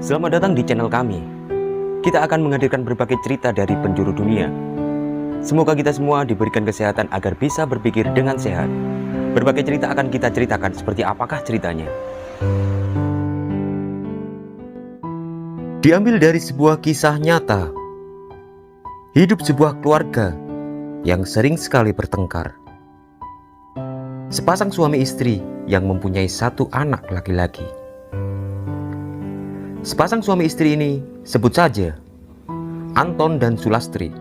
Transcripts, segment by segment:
Selamat datang di channel kami. Kita akan menghadirkan berbagai cerita dari penjuru dunia. Semoga kita semua diberikan kesehatan agar bisa berpikir dengan sehat. Berbagai cerita akan kita ceritakan, seperti apakah ceritanya. Diambil dari sebuah kisah nyata. Hidup sebuah keluarga yang sering sekali bertengkar. Sepasang suami istri yang mempunyai satu anak laki-laki. Sepasang suami istri ini sebut saja Anton dan Sulastri,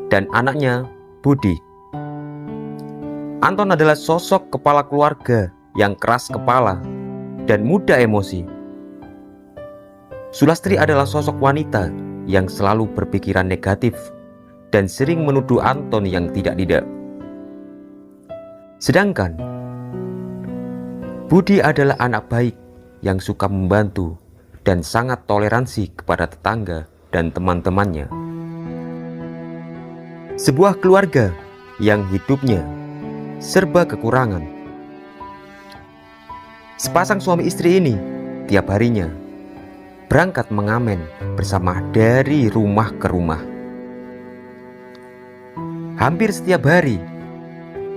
dan anaknya Budi. Anton adalah sosok kepala keluarga yang keras kepala dan mudah emosi. Sulastri adalah sosok wanita yang selalu berpikiran negatif dan sering menuduh Anton yang tidak-tidak. Sedangkan Budi adalah anak baik yang suka membantu dan sangat toleransi kepada tetangga dan teman-temannya. Sebuah keluarga yang hidupnya serba kekurangan. Sepasang suami istri ini tiap harinya berangkat mengamen bersama dari rumah ke rumah. Hampir setiap hari,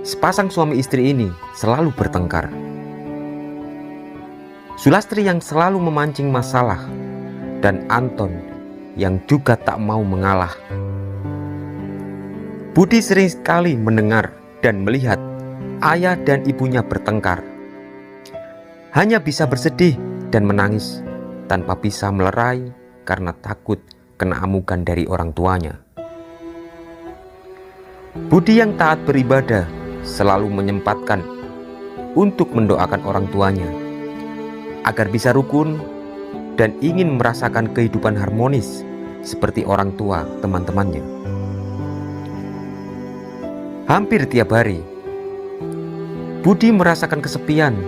sepasang suami istri ini selalu bertengkar. Sulastri yang selalu memancing masalah, dan Anton yang juga tak mau mengalah. Budi sering sekali mendengar dan melihat ayah dan ibunya bertengkar. Hanya bisa bersedih dan menangis tanpa bisa melerai karena takut kena amukan dari orang tuanya. Budi yang taat beribadah selalu menyempatkan untuk mendoakan orang tuanya agar bisa rukun dan ingin merasakan kehidupan harmonis seperti orang tua teman-temannya. Hampir tiap hari, Budi merasakan kesepian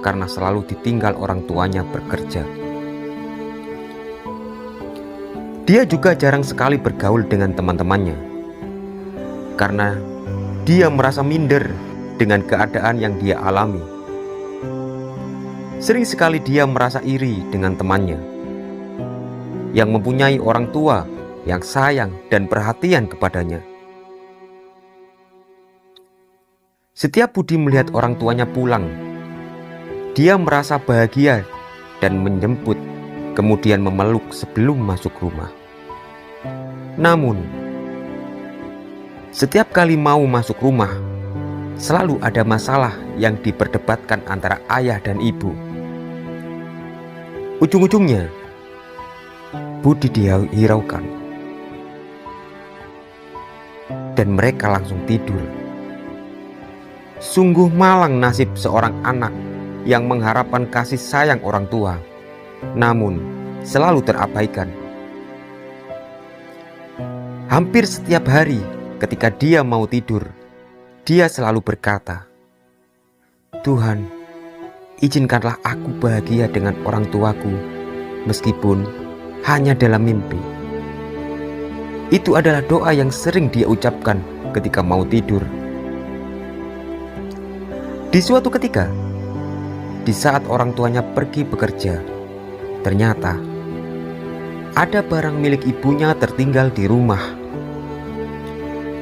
karena selalu ditinggal orang tuanya bekerja. Dia juga jarang sekali bergaul dengan teman-temannya karena dia merasa minder dengan keadaan yang dia alami. Sering sekali dia merasa iri dengan temannya yang mempunyai orang tua yang sayang dan perhatian kepadanya. Setiap Budi melihat orang tuanya pulang, dia merasa bahagia dan menjemput, kemudian memeluk sebelum masuk rumah. Namun, setiap kali mau masuk rumah, selalu ada masalah yang diperdebatkan antara ayah dan ibu. Ujung-ujungnya, Budi dihiraukan dan mereka langsung tidur. Sungguh malang nasib seorang anak yang mengharapkan kasih sayang orang tua, namun selalu terabaikan. Hampir setiap hari ketika dia mau tidur, dia selalu berkata, "Tuhan, izinkanlah aku bahagia dengan orang tuaku, meskipun hanya dalam mimpi." Itu adalah doa yang sering dia ucapkan ketika mau tidur. Di suatu ketika, di saat orang tuanya pergi bekerja, ternyata ada barang milik ibunya tertinggal di rumah.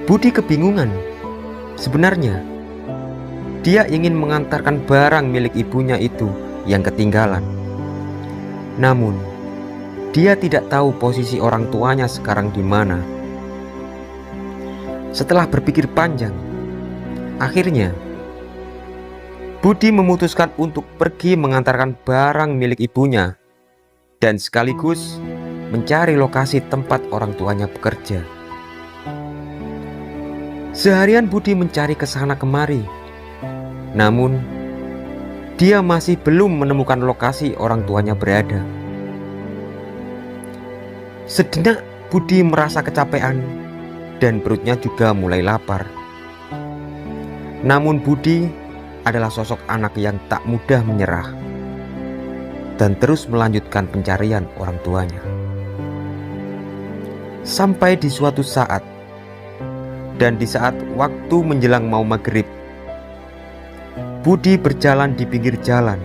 Budi kebingungan. Sebenarnya, dia ingin mengantarkan barang milik ibunya itu yang ketinggalan. Namun, dia tidak tahu posisi orang tuanya sekarang di mana. Setelah berpikir panjang, akhirnya Budi memutuskan untuk pergi mengantarkan barang milik ibunya dan sekaligus mencari lokasi tempat orang tuanya bekerja. Seharian Budi mencari kesana kemari, namun dia masih belum menemukan lokasi orang tuanya berada. Sejenak Budi merasa kecapean dan perutnya juga mulai lapar. Namun Budi adalah sosok anak yang tak mudah menyerah dan terus melanjutkan pencarian orang tuanya. Sampai di suatu saat, dan di saat waktu menjelang mau maghrib, Budi berjalan di pinggir jalan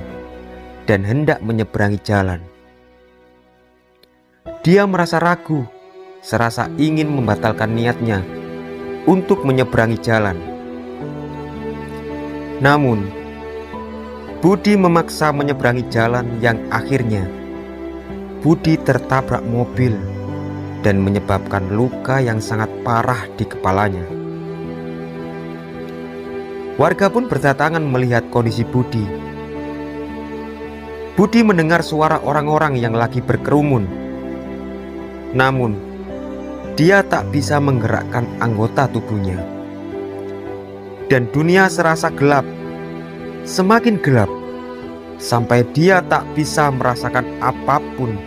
dan hendak menyeberangi jalan. Dia merasa ragu, serasa ingin membatalkan niatnya untuk menyeberangi jalan. Namun, Budi memaksa menyeberangi jalan yang akhirnya Budi tertabrak mobil dan menyebabkan luka yang sangat parah di kepalanya. Warga pun berdatangan melihat kondisi Budi. Budi mendengar suara orang-orang yang lagi berkerumun. Namun, dia tak bisa menggerakkan anggota tubuhnya. Dan dunia serasa gelap, semakin gelap, sampai dia tak bisa merasakan apapun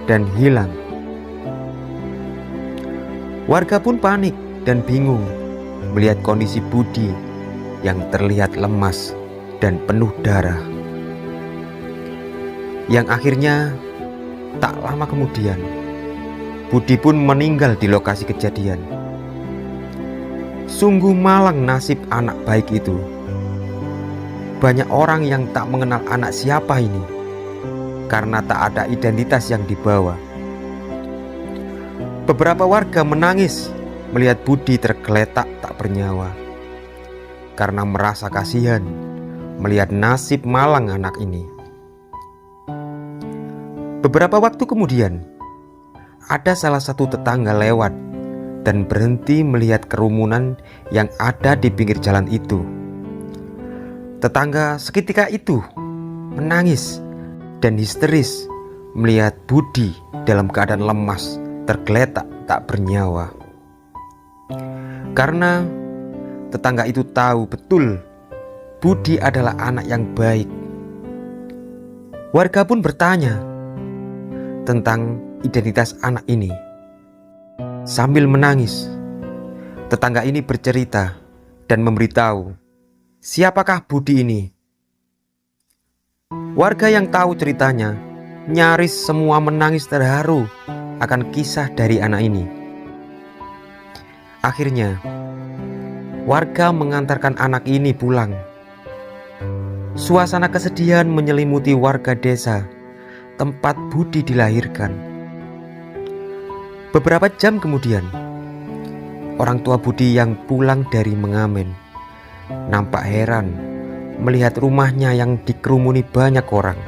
dan hilang. Warga pun panik dan bingung melihat kondisi Budi yang terlihat lemas dan penuh darah. Yang akhirnya tak lama kemudian Budi pun meninggal di lokasi kejadian. Sungguh malang nasib anak baik itu. Banyak orang yang tak mengenal anak siapa ini karena tak ada identitas yang dibawa. Beberapa warga menangis melihat Budi tergeletak tak bernyawa karena merasa kasihan melihat nasib malang anak ini. Beberapa waktu kemudian, ada salah satu tetangga lewat dan berhenti melihat kerumunan yang ada di pinggir jalan itu. Tetangga seketika itu menangis dan histeris melihat Budi dalam keadaan lemas, tergeletak tak bernyawa. Karena tetangga itu tahu betul Budi adalah anak yang baik. Warga pun bertanya tentang identitas anak ini. Sambil menangis, tetangga ini bercerita dan memberitahu siapakah Budi ini. Warga yang tahu ceritanya nyaris semua menangis terharu akan kisah dari anak ini. Akhirnya, warga mengantarkan anak ini pulang. Suasana kesedihan menyelimuti warga desa tempat Budi dilahirkan. Beberapa jam kemudian, orang tua Budi yang pulang dari mengamen nampak heran melihat rumahnya yang dikerumuni banyak orang.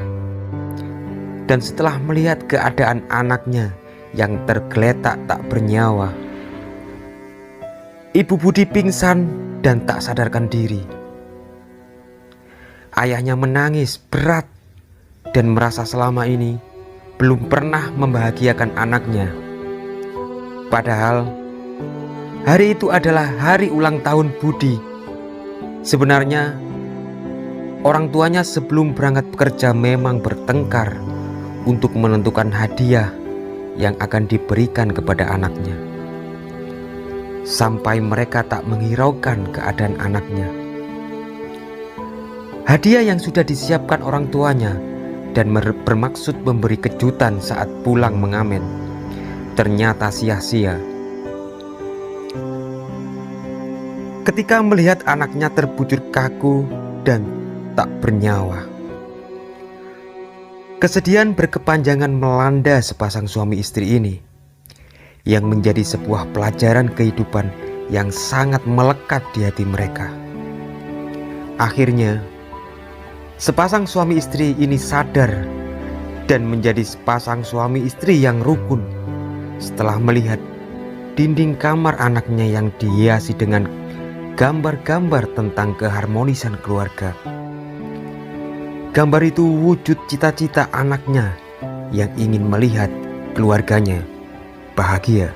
Dan setelah melihat keadaan anaknya yang tergeletak tak bernyawa, ibu Budi pingsan dan tak sadarkan diri. Ayahnya menangis berat dan merasa selama ini belum pernah membahagiakan anaknya. Padahal hari itu adalah hari ulang tahun Budi. Sebenarnya orang tuanya sebelum berangkat bekerja memang bertengkar untuk menentukan hadiah yang akan diberikan kepada anaknya. Sampai mereka tak menghiraukan keadaan anaknya. Hadiah yang sudah disiapkan orang tuanya dan bermaksud memberi kejutan saat pulang mengamen ternyata sia-sia. Ketika melihat anaknya terbujur kaku dan tak bernyawa, kesedihan berkepanjangan melanda sepasang suami istri ini, yang menjadi sebuah pelajaran kehidupan yang sangat melekat di hati mereka. Akhirnya, sepasang suami istri ini sadar dan menjadi sepasang suami istri yang rukun setelah melihat dinding kamar anaknya yang dihiasi dengan gambar-gambar tentang keharmonisan keluarga. Gambar itu wujud cita-cita anaknya yang ingin melihat keluarganya bahagia.